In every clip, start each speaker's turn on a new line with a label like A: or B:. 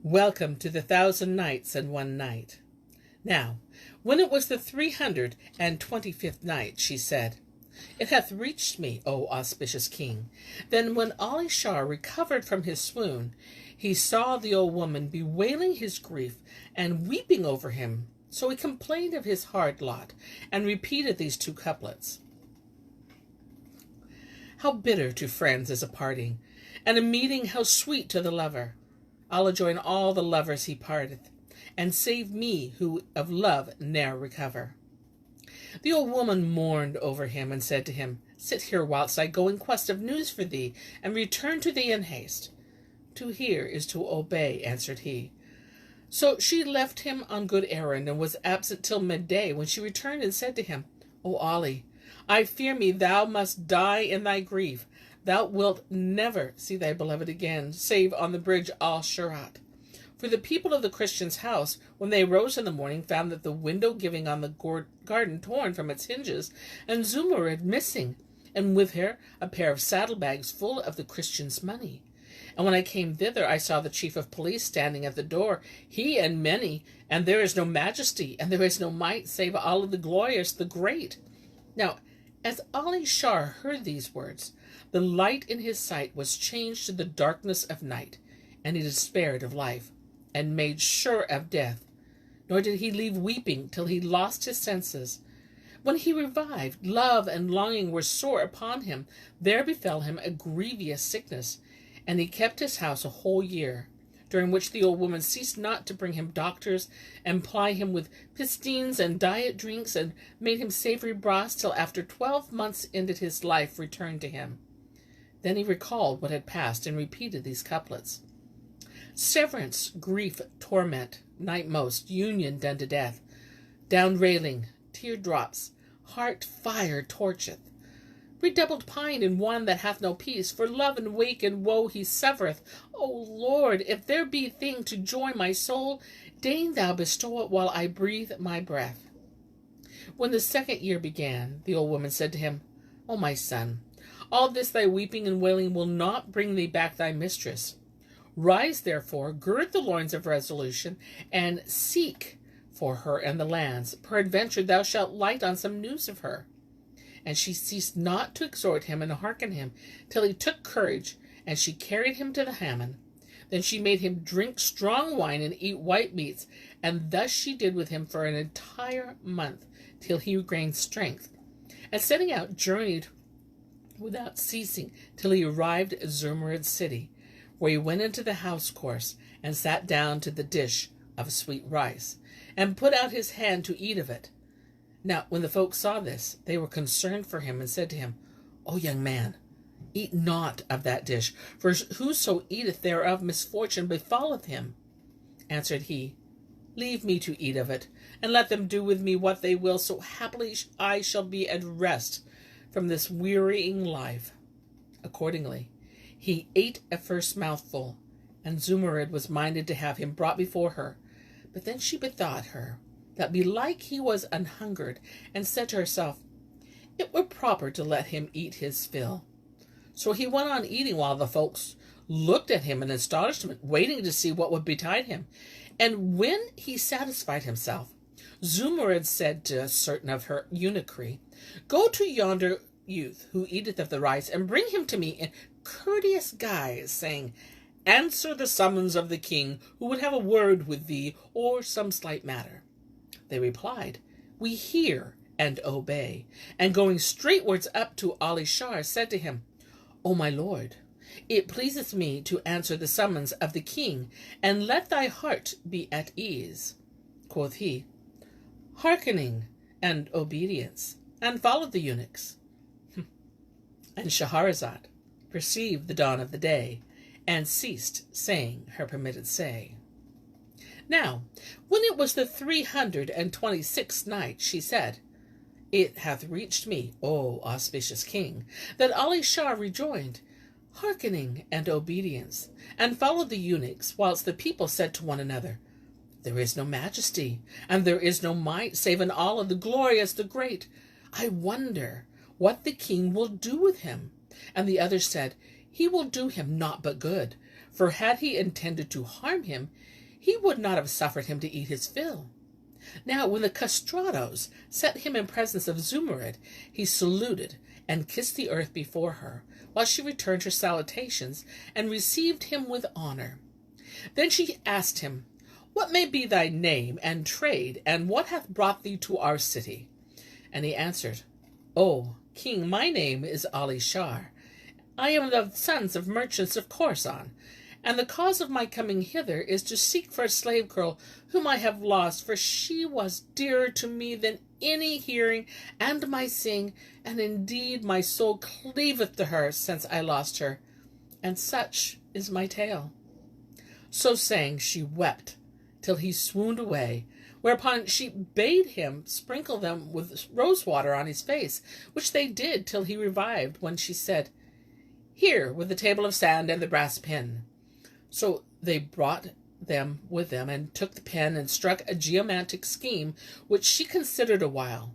A: Welcome to the 1000 Nights and 1 Night. Now, when it was the 325th night, she said, It hath reached me, O auspicious king. Then when Ali Shar recovered from his swoon, he saw the old woman bewailing his grief and weeping over him. So he complained of his hard lot, and repeated these 2 couplets. How bitter to friends is a parting, and a meeting how sweet to the lover. Allah join all the lovers he parteth, and save me who of love ne'er recover. The old woman mourned over him, and said to him, Sit here whilst I go in quest of news for thee, and return to thee in haste. To hear is to obey, answered he. So she left him on good errand, and was absent till midday, when she returned and said to him, O Ali, I fear me thou must die in thy grief. Thou wilt never see thy beloved again, save on the bridge Al-Shamat. For the people of the Christian's house, when they rose in the morning, found that the window giving on the garden torn from its hinges, and Zummurrud missing, and with her a pair of saddlebags full of the Christian's money. And when I came thither, I saw the chief of police standing at the door, he and many, and there is no majesty, and there is no might, save Allah the glorious, the great. Now, as Ali Shar heard these words, the light in his sight was changed to the darkness of night, and he despaired of life, and made sure of death. Nor did he leave weeping till he lost his senses. When he revived, love and longing were sore upon him. There befell him a grievous sickness, and he kept his house a whole year, during which the old woman ceased not to bring him doctors, and ply him with pistines and diet drinks, and made him savory broths, till after 12 months ended his life returned to him. Then he recalled what had passed, and repeated these couplets. Severance, grief, torment, night most, union done to death, down railing, teardrops, heart fire torcheth, redoubled pine in one that hath no peace, for love and wake and woe he severeth. O Lord, if there be thing to joy my soul, deign thou bestow it while I breathe my breath. When the 2nd year began, the old woman said to him, O my son, all this thy weeping and wailing will not bring thee back thy mistress. Rise, therefore, gird the loins of resolution, and seek for her in the lands. Peradventure thou shalt light on some news of her. And she ceased not to exhort him and hearken him, till he took courage, and she carried him to the Hammam. Then she made him drink strong wine and eat white meats, and thus she did with him for an entire month, till he regained strength. And setting out, journeyed without ceasing, till he arrived at Zummurrud's city, where he went into the house course, and sat down to the dish of sweet rice, and put out his hand to eat of it. Now, when the folk saw this, they were concerned for him, and said to him, O young man, eat not of that dish, for whoso eateth thereof misfortune befalleth him. Answered he, Leave me to eat of it, and let them do with me what they will, so happily I shall be at rest from this wearying life. Accordingly, he ate a first mouthful, and Zummurrud was minded to have him brought before her. But then she bethought her that belike he was anhungered, and said to herself, It were proper to let him eat his fill. So he went on eating, while the folks looked at him in astonishment, waiting to see what would betide him. And when he satisfied himself, Zummurrud said to certain of her eunuchry, Go to yonder youth who eateth of the rice, and bring him to me in courteous guise, saying, Answer the summons of the king, who would have a word with thee, or some slight matter. They replied, We hear and obey. And going straightwards up to Ali Shar, said to him, O my lord, it pleaseth me to answer the summons of the king, and let thy heart be at ease. Quoth he, Hearkening and obedience, and followed the eunuchs. And Shahrazad perceived the dawn of the day, and ceased saying her permitted say. Now, when it was the 326th night, she said, It hath reached me, O auspicious king, that Ali Shar rejoined, Hearkening and obedience, and followed the eunuchs, whilst the people said to one another, There is no majesty, and there is no might, save in Allah the glorious, the great. I wonder what the king will do with him. And the others said, He will do him naught but good, for had he intended to harm him, he would not have suffered him to eat his fill. Now, when the castrados set him in presence of Zummurrud, he saluted and kissed the earth before her, while she returned her salutations and received him with honor. Then she asked him, "What may be thy name and trade, and what hath brought thee to our city?" And he answered, "O king, my name is Ali Shar. I am the sons of merchants of Khorasan, and the cause of my coming hither is to seek for a slave girl whom I have lost, for she was dearer to me than any hearing and my seeing, and indeed my soul cleaveth to her since I lost her, and such is my tale." So saying, she wept till he swooned away, whereupon she bade him sprinkle them with rose water on his face, which they did till he revived, when she said, "Here, with the table of sand and the brass pen." So they brought them with them, and took the pen, and struck a geomantic scheme, which she considered a while,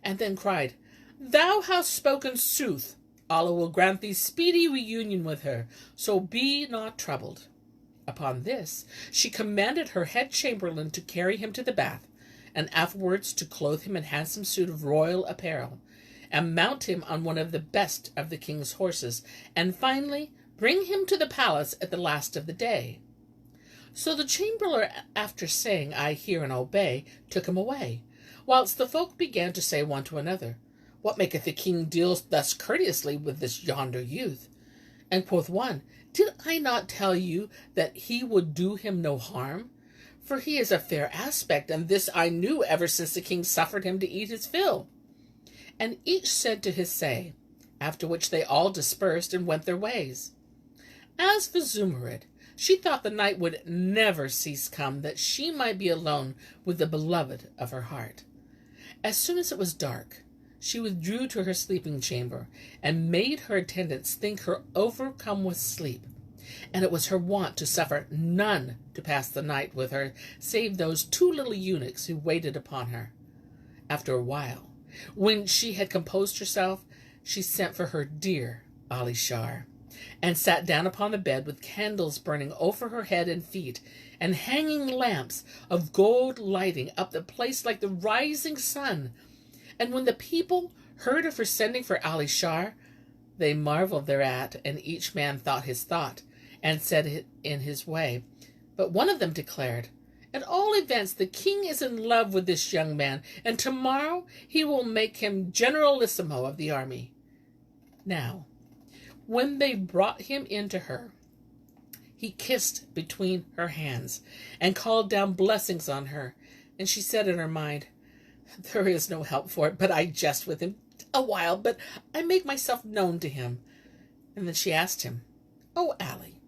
A: and then cried, "Thou hast spoken sooth. Allah will grant thee speedy reunion with her, so be not troubled." Upon this, she commanded her head chamberlain to carry him to the bath, and afterwards to clothe him in handsome suit of royal apparel, and mount him on one of the best of the king's horses, and finally bring him to the palace at the last of the day. So the chamberlain, after saying, "I hear and obey," took him away, whilst the folk began to say one to another, "What maketh the king deal thus courteously with this yonder youth?" And quoth one, "Did I not tell you that he would do him no harm? For he is of fair aspect, and this I knew ever since the king suffered him to eat his fill." And each said to his say, after which they all dispersed and went their ways. As for Zummurrud, she thought the night would never cease come, that she might be alone with the beloved of her heart. As soon as it was dark, she withdrew to her sleeping chamber, and made her attendants think her overcome with sleep. And it was her wont to suffer none to pass the night with her, save those 2 little eunuchs who waited upon her. After a while, when she had composed herself, she sent for her dear Ali Shar, and sat down upon the bed with candles burning over her head and feet, and hanging lamps of gold lighting up the place like the rising sun. And when the people heard of her sending for Ali Shar, they marveled thereat, and each man thought his thought, and said it in his way. But one of them declared, "At all events, the king is in love with this young man, and tomorrow he will make him generalissimo of the army." Now, when they brought him in to her, he kissed between her hands, and called down blessings on her, and she said in her mind, "There is no help for it, but I jest with him a while, but I make myself known to him." And then she asked him, "O Ali,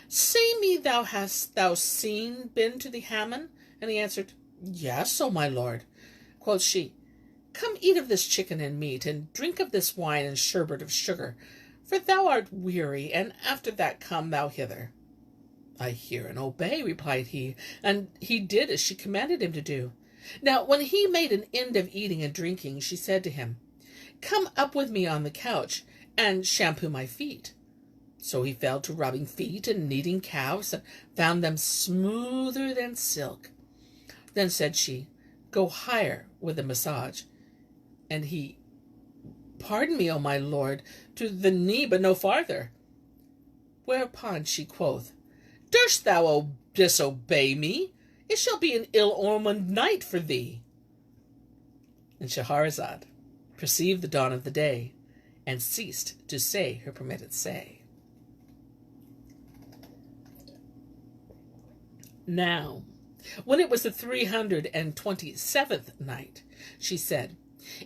A: say me, hast thou been to the Hammam?" And he answered, "Yes, O my lord." Quoth she, "Come eat of this chicken and meat, and drink of this wine and sherbet of sugar, for thou art weary, and after that come thou hither." "I hear and obey," replied he, and he did as she commanded him to do. Now, when he made an end of eating and drinking, she said to him, "Come up with me on the couch, and shampoo my feet." So he fell to rubbing feet and kneading calves, and found them smoother than silk. Then said she, "Go higher with the massage." And he, "Pardon me, O my lord, to the knee, but no farther." Whereupon she quoth, "Durst thou disobey me? It shall be an ill-omened night for thee." And Shahrazad perceived the dawn of the day, and ceased to say her permitted say. Now, when it was the 327th night, she said,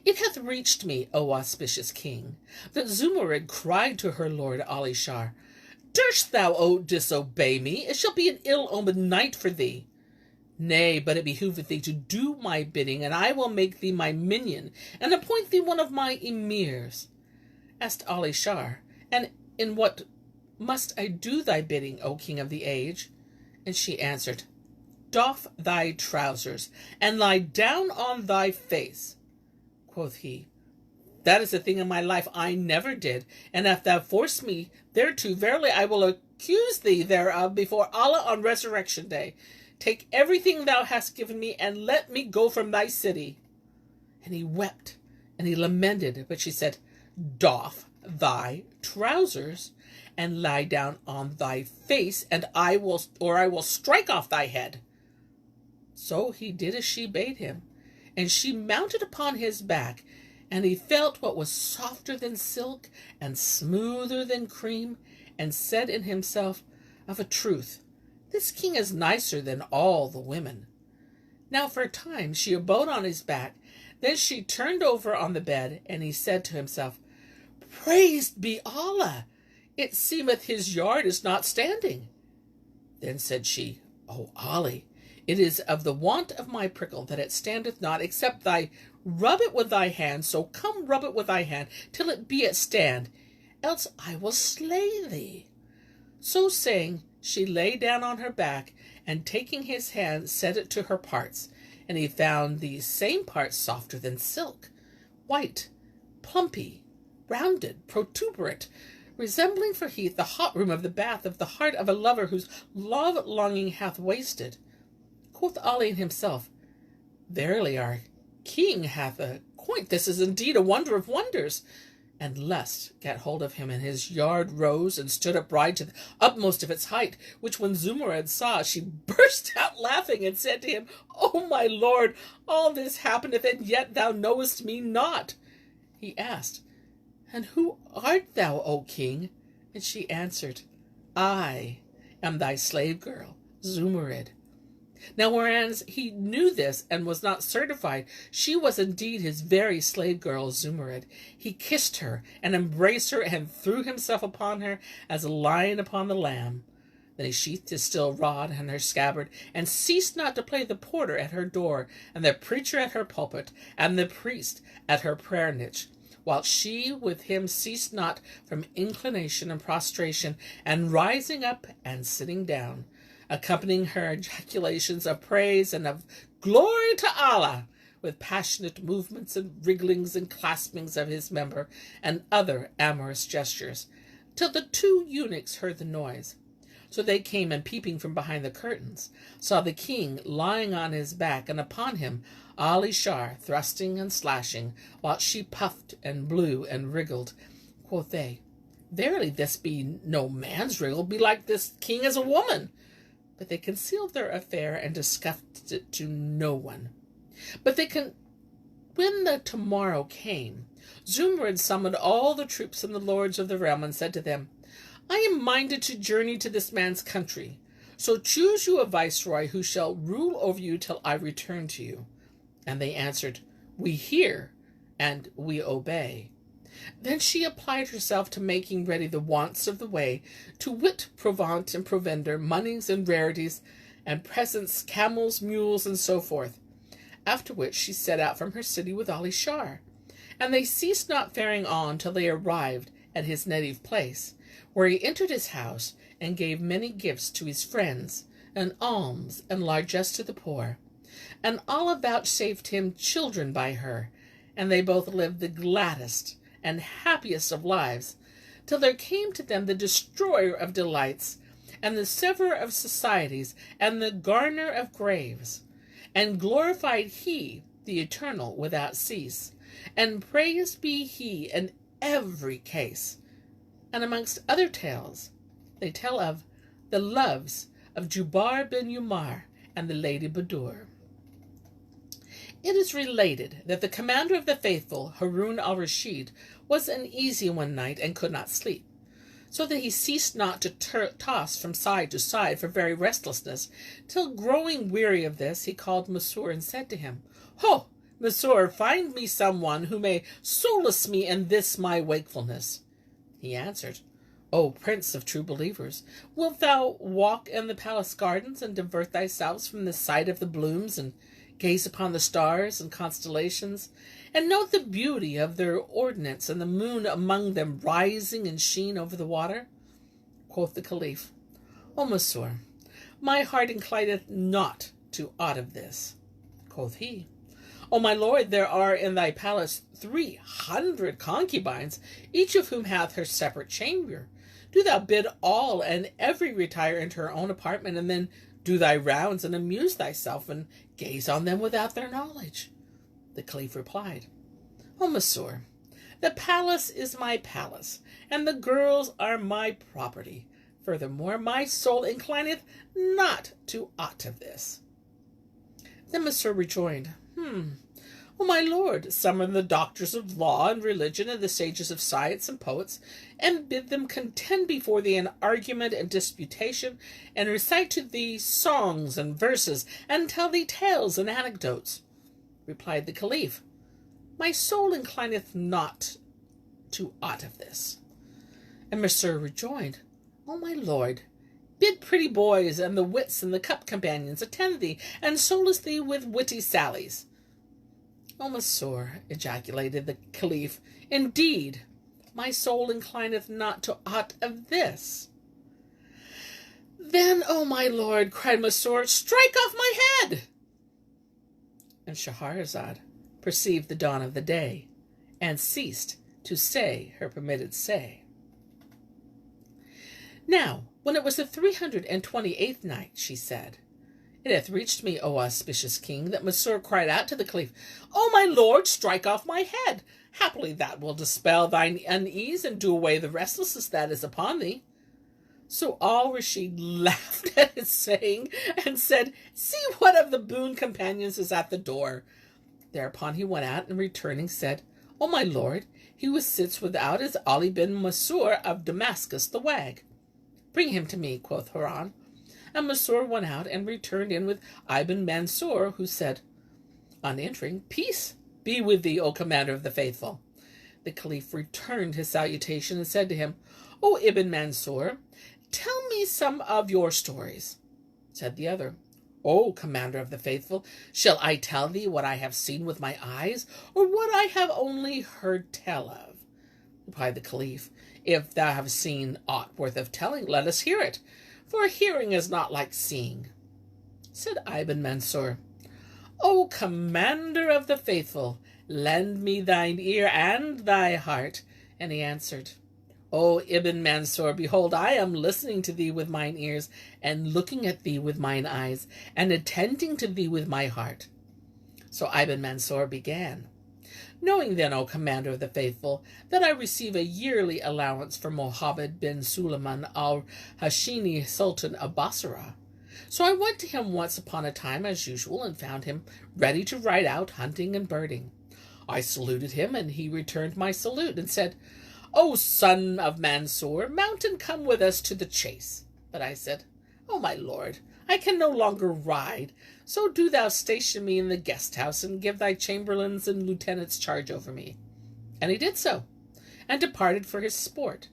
A: "It hath reached me, O auspicious king, that Zummurrud cried to her lord Ali Shar, 'Durst thou disobey me? It shall be an ill-omened night for thee.' Nay, but it behoveth thee to do my bidding, and I will make thee my minion, and appoint thee one of my emirs." Asked Ali Shar, "And in what must I do thy bidding, O king of the age?" And she answered, "Doff thy trousers, and lie down on thy face." Quoth he, "That is a thing in my life I never did, and if thou force me thereto, verily I will accuse thee thereof before Allah on resurrection day. Take everything thou hast given me, and let me go from thy city. And he wept, and he lamented, but she said, Doff thy trousers, and lie down on thy face, and I will strike off thy head. So he did as she bade him, and she mounted upon his back, and he felt what was softer than silk and smoother than cream, and said in himself, Of a truth, this king is nicer than all the women. Now for a time she abode on his back, then she turned over on the bed, and he said to himself, Praised be Allah! It seemeth his yard is not standing. Then said she, O Ali, it is of the want of my prickle that it standeth not, except thy rub it with thy hand, so come rub it with thy hand, till it be at stand, else I will slay thee. So saying, she lay down on her back, and taking his hand, set it to her parts, and he found these same parts softer than silk, white, plumpy, rounded, protuberant, resembling for heat the hot room of the bath of the heart of a lover whose love-longing hath wasted. Quoth Ali in himself, Verily our king hath a coint, this is indeed a wonder of wonders. And lust gat hold of him, and his yard rose and stood upright to the utmost of its height, which when Zummurrud saw, she burst out laughing, and said to him, O my lord, all this happeneth, and yet thou knowest me not. He asked, And who art thou, O king? And she answered, I am thy slave girl, Zummurrud. Now whereas he knew this and was not certified, she was indeed his very slave girl Zummurrud. He kissed her and embraced her and threw himself upon her as a lion upon the lamb. Then he sheathed his steel rod in her scabbard, and ceased not to play the porter at her door, and the preacher at her pulpit, and the priest at her prayer niche, while she with him ceased not from inclination and prostration, and rising up and sitting down, accompanying her ejaculations of praise and of glory to Allah, with passionate movements and wrigglings and claspings of his member, and other amorous gestures, till the two eunuchs heard the noise. So they came, and peeping from behind the curtains, saw the king lying on his back, and upon him Ali Shar thrusting and slashing, while she puffed and blew and wriggled. Quoth they, Verily this be no man's wriggle, belike this king is a woman. But they concealed their affair and discussed it to no one. When the tomorrow came, Zummurrud summoned all the troops and the lords of the realm, and said to them, I am minded to journey to this man's country. So choose you a viceroy who shall rule over you till I return to you. And they answered, We hear, and we obey. Then she applied herself to making ready the wants of the way, to wit, provant and provender, moneys and rarities, and presents, camels, mules, and so forth. After which she set out from her city with Ali Shar. And they ceased not faring on till they arrived at his native place, where he entered his house, and gave many gifts to his friends, and alms and largesse to the poor. And Allah vouchsafed him children by her, and they both lived the gladdest and happiest of lives, till there came to them the destroyer of delights, and the severer of societies, and the garner of graves. And glorified he, the Eternal, without cease, and praised be he in every case. And amongst other tales, they tell of the loves of Jubayr bin Umayr and the Lady Budur. It is related that the commander of the faithful, Harun al-Rashid, was uneasy one night and could not sleep, so that he ceased not to toss from side to side for very restlessness, till growing weary of this, he called Masrur and said to him, Ho, Masrur, find me someone who may solace me in this my wakefulness. He answered, O prince of true believers, wilt thou walk in the palace gardens and divert thyself from the sight of the blooms, and gaze upon the stars and constellations, and note the beauty of their ordinance, and the moon among them rising in sheen over the water? Quoth the caliph, O Masrur, my heart inclineth not to aught of this. Quoth he, O my lord, there are in thy palace 300 concubines, each of whom hath her separate chamber, Do thou bid all and every retire into her own apartment, and then do thy rounds and amuse thyself, and gaze on them without their knowledge. The Caliph replied, O Monsieur, the palace is my palace, and the girls are my property. Furthermore, my soul inclineth not to aught of this. Then Monsieur rejoined, O my lord, summon the doctors of law and religion and the sages of science and poets, and bid them contend before thee in argument and disputation, and recite to thee songs and verses, and tell thee tales and anecdotes. Replied the Caliph, My soul inclineth not to aught of this. And Monsieur rejoined, O my lord, bid pretty boys and the wits and the cup companions attend thee, and solace thee with witty sallies. O Monsieur, ejaculated the Caliph, indeed, my soul inclineth not to aught of this. Then, O my lord, cried Monsieur, strike off my head. And Shahrazad perceived the dawn of the day, and ceased to say her permitted say. Now, when it was the 328th night, she said, It hath reached me, O auspicious king, that Monsieur cried out to the Caliph, O my lord, strike off my head. Happily that will dispel thine unease, and do away the restlessness that is upon thee. So Al-Rashid laughed at his saying, and said, See what of the boon companions is at the door. Thereupon he went out, and returning said, O my lord, he who sits without is Ali bin Masur of Damascus the wag. Bring him to me, quoth Haran. And Masur went out and returned in with Ibn Mansur, who said, on entering, Peace be with thee, O commander of the faithful. The Caliph returned his salutation and said to him, O Ibn Mansur, tell me some of your stories. Said the other, O commander of the faithful, shall I tell thee what I have seen with my eyes, or what I have only heard tell of? Replied the Caliph, If thou have seen aught worth of telling, let us hear it, for hearing is not like seeing. Said Ibn Mansur, O commander of the faithful, lend me thine ear and thy heart. And he answered, O Ibn Mansur, behold, I am listening to thee with mine ears, and looking at thee with mine eyes, and attending to thee with my heart. So Ibn Mansur began, Knowing then, O commander of the faithful, that I receive a yearly allowance from Mohammed bin Suleiman al-Hashini, Sultan of Basra. So I went to him once upon a time as usual, and found him ready to ride out hunting and birding. I saluted him, and he returned my salute, and said, O son of Mansur, mount and come with us to the chase. But I said, O my lord, I can no longer ride, so do thou station me in the guest house, and give thy chamberlains and lieutenants charge over me. And he did so, and departed for his sport.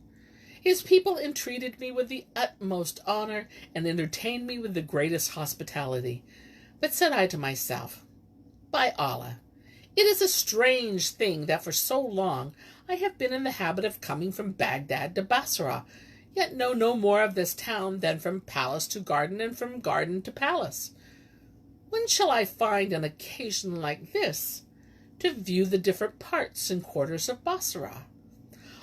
A: His people entreated me with the utmost honor, and entertained me with the greatest hospitality. But said I to myself, By Allah, it is a strange thing that for so long I have been in the habit of coming from Baghdad to Basra, yet know no more of this town than from palace to garden, and from garden to palace. When shall I find an occasion like this to view the different parts and quarters of Basra?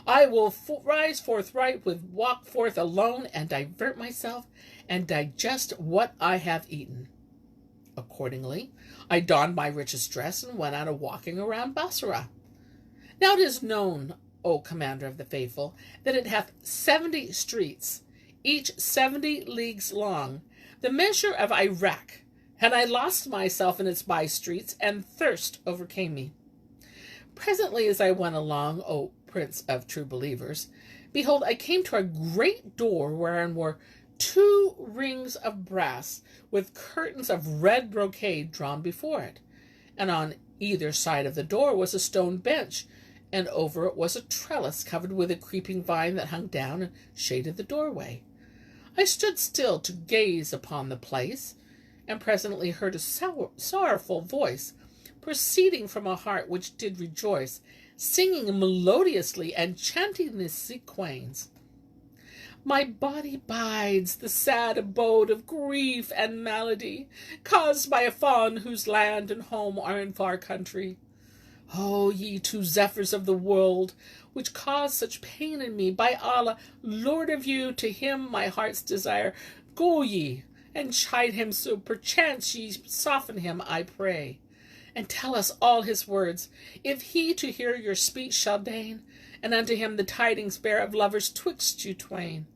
A: I will rise forthright, walk forth alone, and divert myself, and digest what I have eaten. Accordingly, I donned my richest dress, and went out a-walking around Basra. Now it is known, O commander of the faithful, that it hath 70 streets, each 70 leagues long, the measure of Iraq, and I lost myself in its by-streets, and thirst overcame me. Presently, as I went along, O Prince of true believers, behold, I came to a great door wherein were 2 rings of brass, with curtains of red brocade drawn before it, and on either side of the door was a stone bench, and over it was a trellis covered with a creeping vine that hung down and shaded the doorway. I stood still to gaze upon the place, and presently heard a sorrowful voice proceeding from a heart which did rejoice, singing melodiously and chanting this sequence. My body bides the sad abode of grief and malady, caused by a fawn whose land and home are in far country. O ye two zephyrs of the world, which cause such pain in me, by Allah, Lord of you, to him my heart's desire, go ye, and chide him so perchance ye soften him, I pray. And tell us all his words, if he to hear your speech shall deign, and unto him the tidings bear of lovers twixt you twain.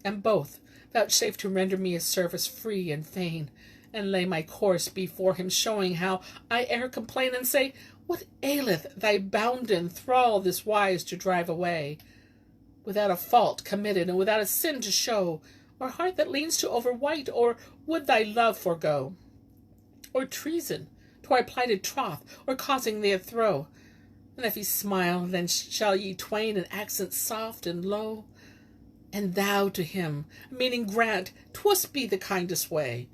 A: And both vouchsafe to render me a service free and fain, and lay my course before him, showing how I e'er complain, and say, what aileth thy bounden thrall this wise to drive away, without a fault committed, and without a sin to show, or heart that leans to overwhite, or would thy love forego, or treason to our plighted troth, or causing thee a throw? And if he smile, then shall ye twain in accents soft and low, and thou to him a meaning grant, 'twas be the kindest way,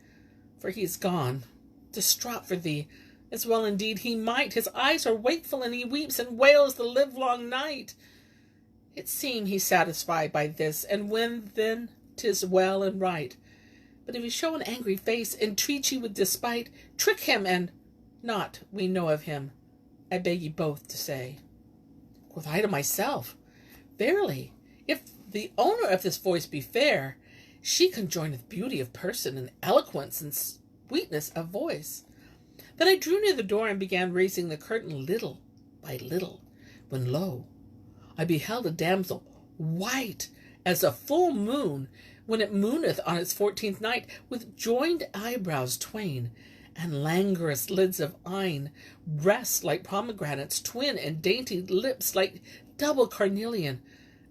A: for he is gone, distraught for thee, as well indeed he might. His eyes are wakeful, and he weeps and wails the livelong night. It seem he's satisfied by this, and when then 'tis well and right. But if he show an angry face, entreat ye with despite, trick him, and naught we know of him, I beg ye both to say. Quoth I to myself, verily, if the owner of this voice be fair, she conjoineth beauty of person, and eloquence, and sweetness of voice. Then I drew near the door, and began raising the curtain little by little, when lo, I beheld a damsel, white as a full moon, when it mooneth on its 14th night, with joined eyebrows twain, and languorous lids of eyne, breasts like pomegranates twin, and dainty lips like double carnelian,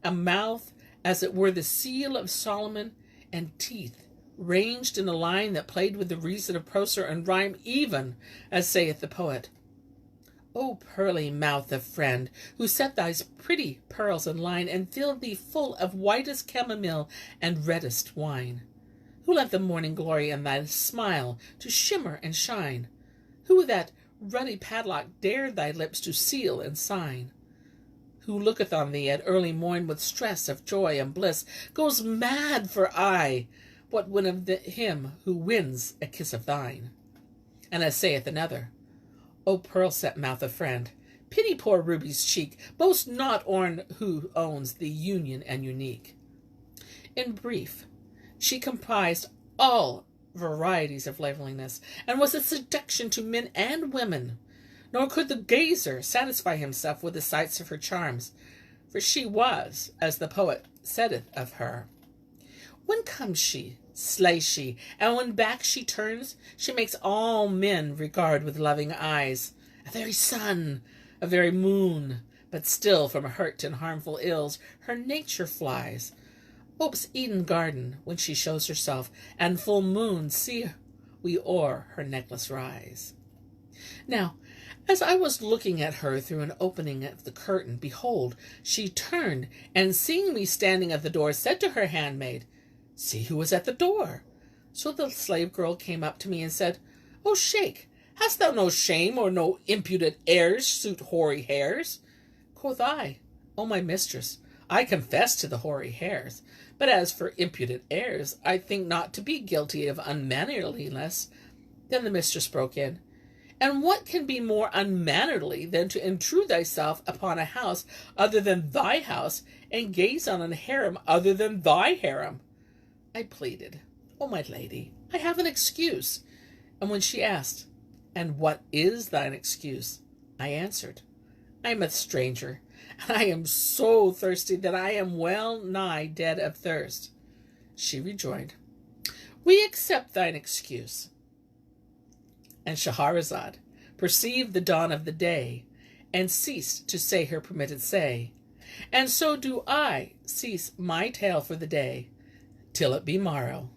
A: a mouth as it were the seal of Solomon, and teeth ranged in a line that played with the reason of proser and rhyme, even as saith the poet. O pearly mouth of friend, who set thy pretty pearls in line, and filled thee full of whitest chamomile and reddest wine, who let the morning glory in thy smile to shimmer and shine, who that ruddy padlock dared thy lips to seal and sign, who looketh on thee at early morn with stress of joy and bliss, goes mad for aye, what win of him who wins a kiss of thine. And as saith another, O pearl-set mouth of friend, pity poor Ruby's cheek, boast not on who owns the union and unique. In brief, she comprised all varieties of loveliness, and was a seduction to men and women, nor could the gazer satisfy himself with the sights of her charms, for she was, as the poet saith of her, when comes she, slays she, and when back she turns, she makes all men regard with loving eyes, a very sun, a very moon, but still from hurt and harmful ills her nature flies. Hope's Eden garden, when she shows herself, and full moon see we o'er her necklace rise. Now, as I was looking at her through an opening of the curtain, behold, she turned, and seeing me standing at the door, said to her handmaid, See who is at the door. So the slave girl came up to me and said, O Sheikh, hast thou no shame or no impudent airs suit hoary hairs? Quoth I, O my mistress, I confess to the hoary hairs, but as for impudent airs, I think not to be guilty of unmannerliness. Then the mistress broke in, And what can be more unmannerly than to intrude thyself upon a house other than thy house, and gaze on a harem other than thy harem? I pleaded, O my lady, I have an excuse. And when she asked, And what is thine excuse? I answered, I am a stranger, and I am so thirsty that I am well nigh dead of thirst. She rejoined, We accept thine excuse. And Shahrazad perceived the dawn of the day, and ceased to say her permitted say. And so do I cease my tale for the day, till it be morrow.